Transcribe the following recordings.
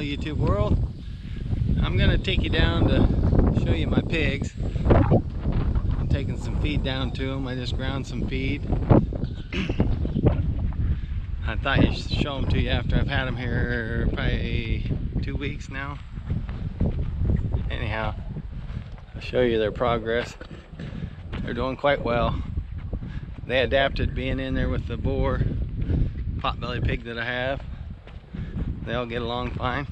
Hello YouTube world. I'm gonna take you down to show you my pigs. I'm taking some feed down to them. I just ground some feed. I thought I should show them to you after I've had them here probably 2 weeks now. Anyhow, I'll show you their progress. They're doing quite well. They adapted being in there with the boar potbelly pig that I have. They all get along fine.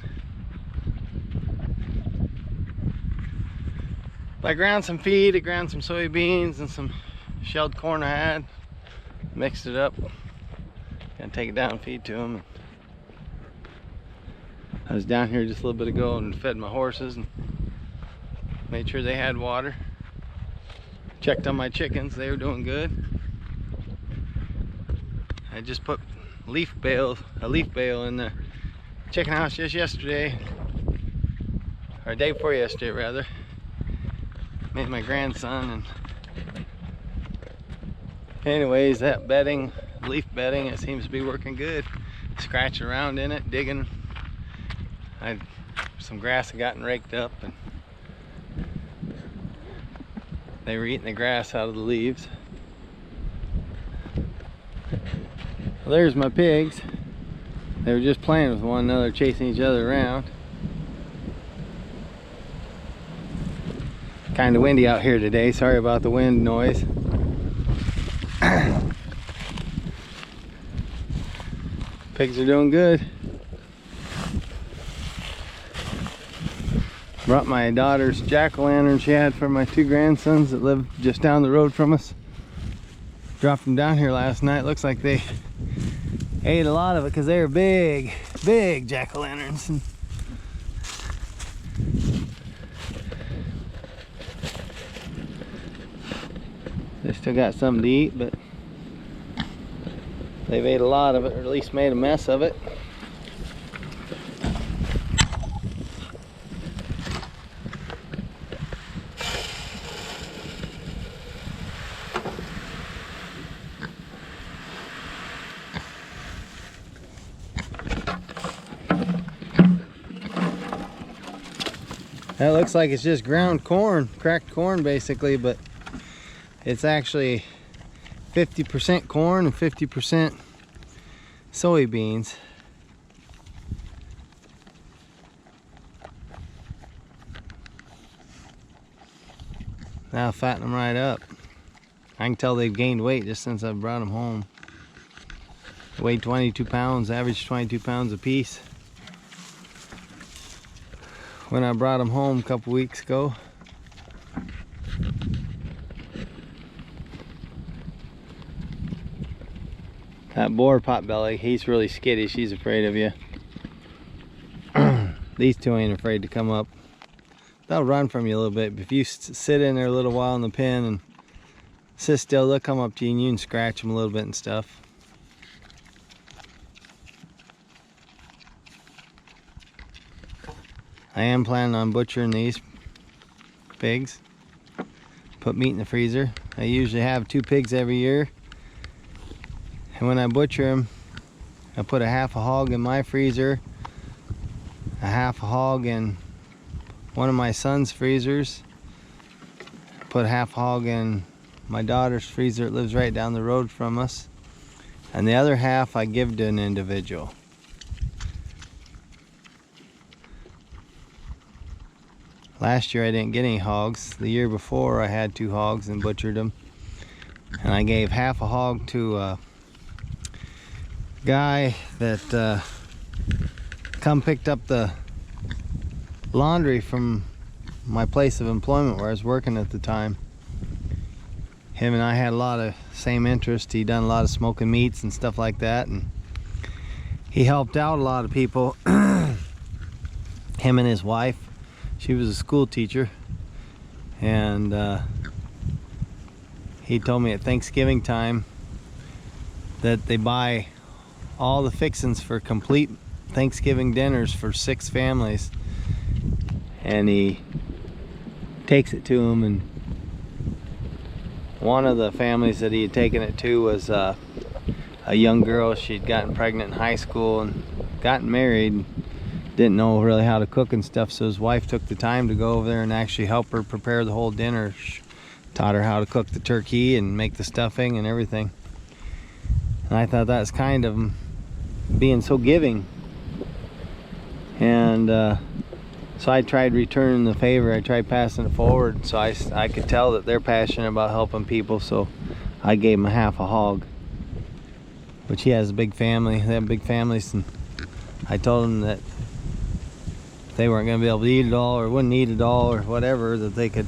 I ground some feed, I ground some soybeans and some shelled corn I had. Mixed it up. Gonna take it down and feed to them. I was down here just a little bit ago and fed my horses and made sure they had water. Checked on my chickens, they were doing good. I just put a leaf bale in the chicken house just yesterday, or day before yesterday rather. Made my grandson, and anyways, that bedding, leaf bedding, it seems to be working good. Scratching around in it, digging. Some grass had gotten raked up and they were eating the grass out of the leaves. Well, there's my pigs. They were just playing with one another, chasing each other around. Kind of windy out here today. Sorry about the wind noise. Pigs are doing good. Brought my daughter's jack-o'-lantern she had for my 2 grandsons that live just down the road from us. Dropped them down here last night. Looks like they ate a lot of it because they were big jack-o'-lanterns. And they still got something to eat, but they've ate a lot of it, or at least made a mess of it. That looks like it's just ground corn, cracked corn basically, but it's actually 50% corn and 50% soybeans. That'll fatten them right up. I can tell they've gained weight just since I've brought them home. They weigh 22 pounds, average 22 pounds a piece. When I brought them home a couple weeks ago. That boar potbelly, he's really skittish. He's afraid of you. These two ain't afraid to come up. They'll run from you a little bit, but if you sit in there a little while in the pen and sit still, they'll come up to you and you can scratch them a little bit and stuff. I am planning on butchering these pigs. Put meat in the freezer. I usually have 2 pigs every year. And when I butcher them, I put a half a hog in my freezer, a half a hog in one of my son's freezers, put a half a hog in my daughter's freezer that lives right down the road from us, and the other half I give to an individual. Last year I didn't get any hogs. The year before I had 2 hogs and butchered them. And I gave half a hog to a guy that come picked up the laundry from my place of employment where I was working at the time. Him and I had a lot of same interest. He done a lot of smoking meats and stuff like that, and he helped out a lot of people. Him and his wife. She was a school teacher, and he told me at Thanksgiving time that they buy all the fixings for complete Thanksgiving dinners for 6 families, and he takes it to them. And one of the families that he had taken it to was a young girl. She'd gotten pregnant in high school and gotten married. didn't know really how to cook and stuff, so his wife took the time to go over there and actually help her prepare the whole dinner. Taught her how to cook the turkey and make the stuffing and everything. And I thought that's kind of him being so giving. And so I tried returning the favor. I tried passing it forward, so I could tell that they're passionate about helping people, so I gave him a half a hog. Which he has a big family. They have big families, and I told him that they weren't going to be able to eat it all or wouldn't eat it all or whatever, that they could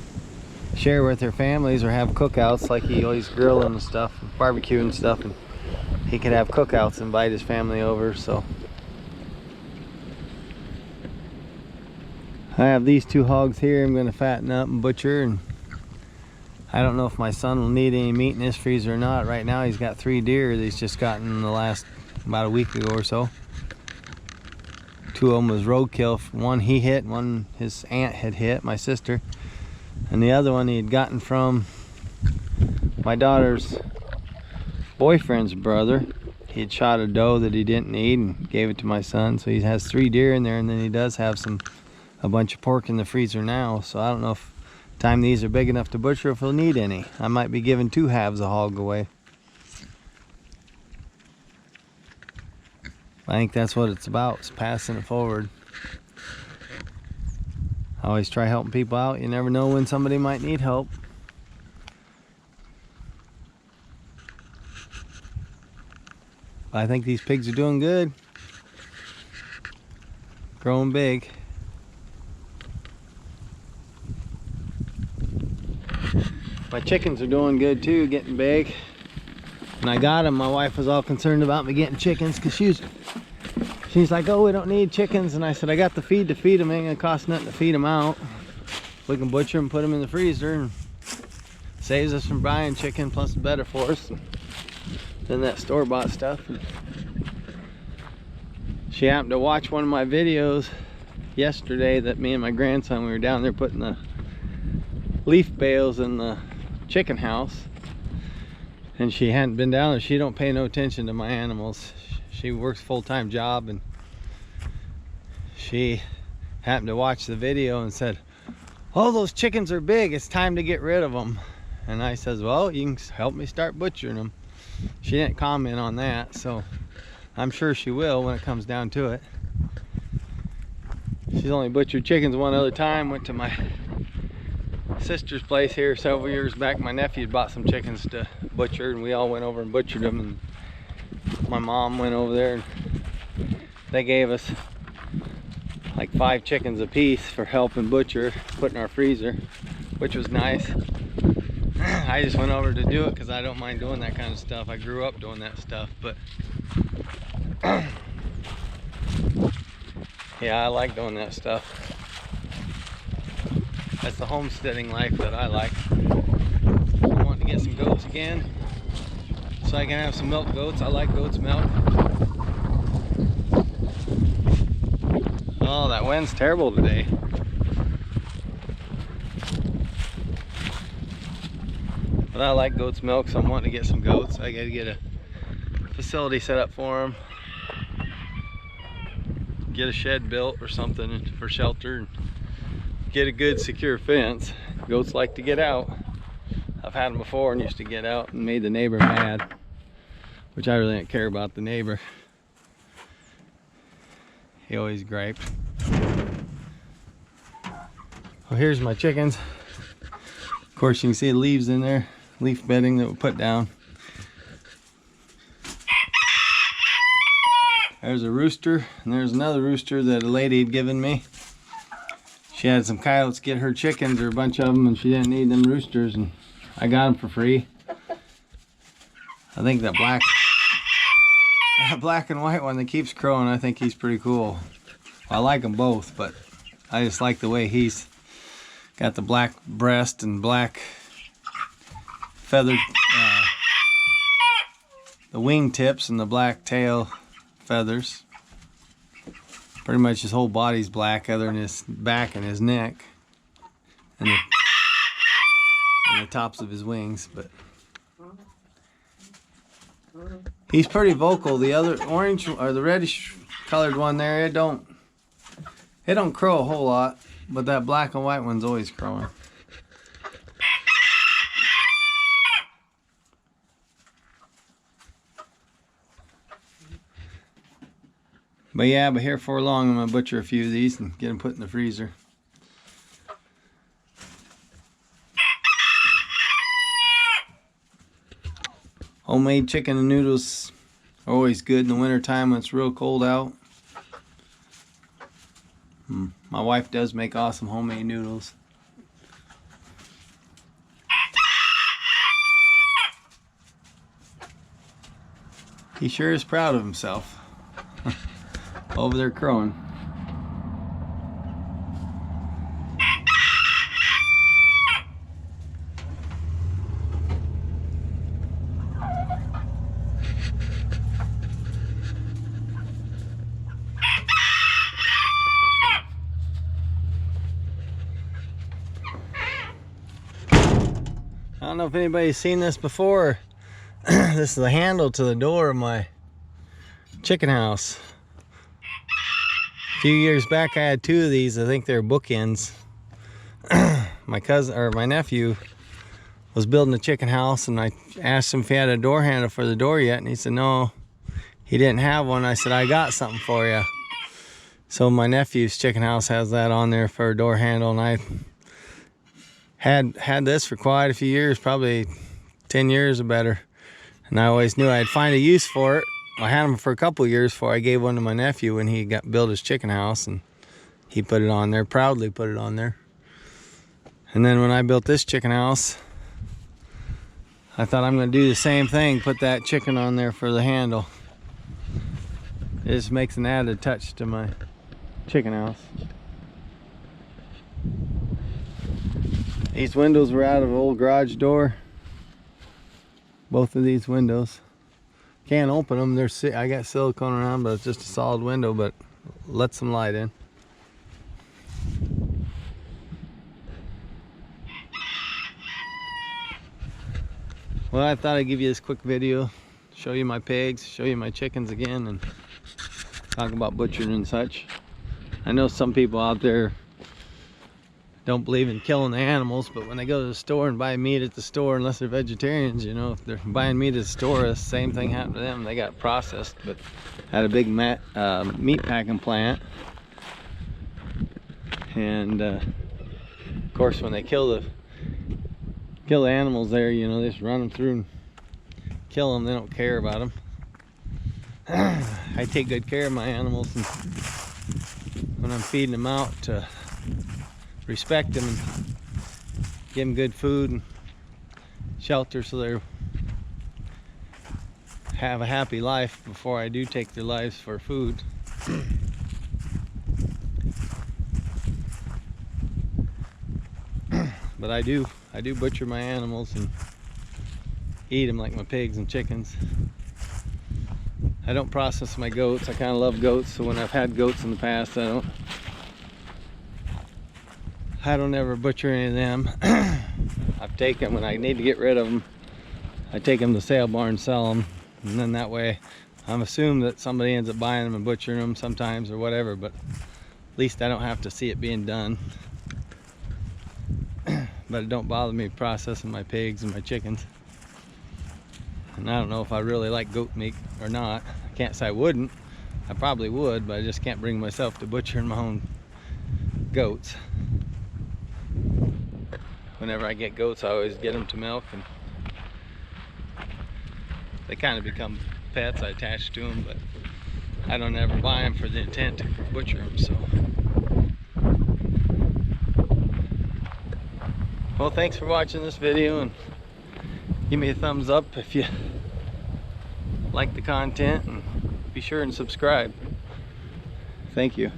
share with their families or have cookouts, like he always grilling and stuff, barbecue and stuff, and he could have cookouts and invite his family over. So I have these 2 hogs here I'm going to fatten up and butcher, and I don't know if my son will need any meat in his freezer or not. Right now he's got 3 deer that he's just gotten in the last about a week ago or so. 2 of them was roadkill. One he hit, one his aunt had hit, my sister, and the other one he had gotten from my daughter's boyfriend's brother. He had shot a doe that he didn't need and gave it to my son. So he has 3 deer in there, and then he does have a bunch of pork in the freezer now. So I don't know if time these are big enough to butcher, if he'll need any. I might be giving 2 halves a hog away. I think that's what it's about, is passing it forward. I always try helping people out. You never know when somebody might need help. I think these pigs are doing good. Growing big. My chickens are doing good too, getting big. When I got them, my wife was all concerned about me getting chickens, because she's like, oh, we don't need chickens. And I said, I got the feed to feed them. Ain't gonna cost nothing to feed them out. We can butcher them, put them in the freezer, and saves us from buying chicken, plus it's better for us than that store-bought stuff. She happened to watch one of my videos yesterday that me and my grandson, we were down there putting the leaf bales in the chicken house, and she hadn't been down there. She don't pay no attention to my animals. She works full-time job, and she happened to watch the video and said, oh, those chickens are big, it's time to get rid of them. And I says, well, you can help me start butchering them. She didn't comment on that, so I'm sure she will when it comes down to it. She's only butchered chickens one other time. Went to my sister's place here several years back. My nephew had bought some chickens to butcher, and we all went over and butchered them, and my mom went over there and they gave us like 5 chickens a piece for helping butcher, put in our freezer, which was nice. I just went over to do it because I don't mind doing that kind of stuff. I grew up doing that stuff, but yeah, I like doing that stuff. That's the homesteading life that I like. I want to get some goats again so I can have some milk goats. I like goat's milk. Oh, that wind's terrible today. But I like goat's milk, so I'm wanting to get some goats. I gotta get a facility set up for them. Get a shed built or something for shelter, and get a good secure fence. Goats like to get out. I've had them before and used to get out and made the neighbor mad, which I really didn't care about the neighbor. He always griped. Well, here's my chickens. Of course, you can see the leaves in there, leaf bedding that we put down. There's a rooster, and there's another rooster that a lady had given me. She had some coyotes get her chickens, or a bunch of them, and she didn't need them roosters, and I got them for free. I think that black and white one that keeps crowing, I think he's pretty cool. I like them both, but I just like the way he's got the black breast and black feathered, the wing tips and the black tail feathers. Pretty much his whole body's black other than his back and his neck and the tops of his wings, but he's pretty vocal. The other orange or the reddish colored one there, it don't It don't crow a whole lot, but that black and white one's always crowing. But yeah, but here for long I'm gonna butcher a few of these and get them put in the freezer. Homemade chicken and noodles are always good in the winter time when it's real cold out. My wife does make awesome homemade noodles. He sure is proud of himself. Over there crowing. I don't know if anybody's seen this before. This is the handle to the door of my chicken house. A few years back I had two of these. I think they're bookends. My cousin or my nephew was building a chicken house, and I asked him if he had a door handle for the door yet, and he said no, he didn't have one. I said, I got something for you. So my nephew's chicken house has that on there for a door handle, and I had this for quite a few years, probably 10 years or better, and I always knew I'd find a use for it. I had them for a couple years before I gave one to my nephew when he built his chicken house, and he put it on there, proudly put it on there. And then when I built this chicken house, I thought I'm going to do the same thing, put that chicken on there for the handle. It just makes an added touch to my chicken house. These windows were out of an old garage door. Both of these windows. Can't open them. I got silicone around, but it's just a solid window, but let some light in. Well, I thought I'd give you this quick video, show you my pigs, show you my chickens again, and talk about butchering and such. I know some people out there don't believe in killing the animals, but when they go to the store and buy meat at the store, unless they're vegetarians, you know, if they're buying meat at the store, the same thing happened to them. They got processed, but had a big meat packing plant, and of course when they kill the animals there, you know, they just run them through and kill them. They don't care about them. I take good care of my animals, and when I'm feeding them out, to respect them and give them good food and shelter so they have a happy life before I do take their lives for food. But I do butcher my animals and eat them like my pigs and chickens. I don't process my goats. I kind of love goats, so when I've had goats in the past, I don't ever butcher any of them. I've taken, when I need to get rid of them, I take them to sale barn and sell them, and then that way I'm assuming that somebody ends up buying them and butchering them sometimes or whatever, but at least I don't have to see it being done. But it don't bother me processing my pigs and my chickens. And I don't know if I really like goat meat or not. I can't say I wouldn't. I probably would, but I just can't bring myself to butchering my own goats. Whenever I get goats, I always get them to milk, and they kind of become pets. I attach to them, but I don't ever buy them for the intent to butcher them. So, well, thanks for watching this video, and give me a thumbs up if you like the content, and be sure and subscribe. Thank you.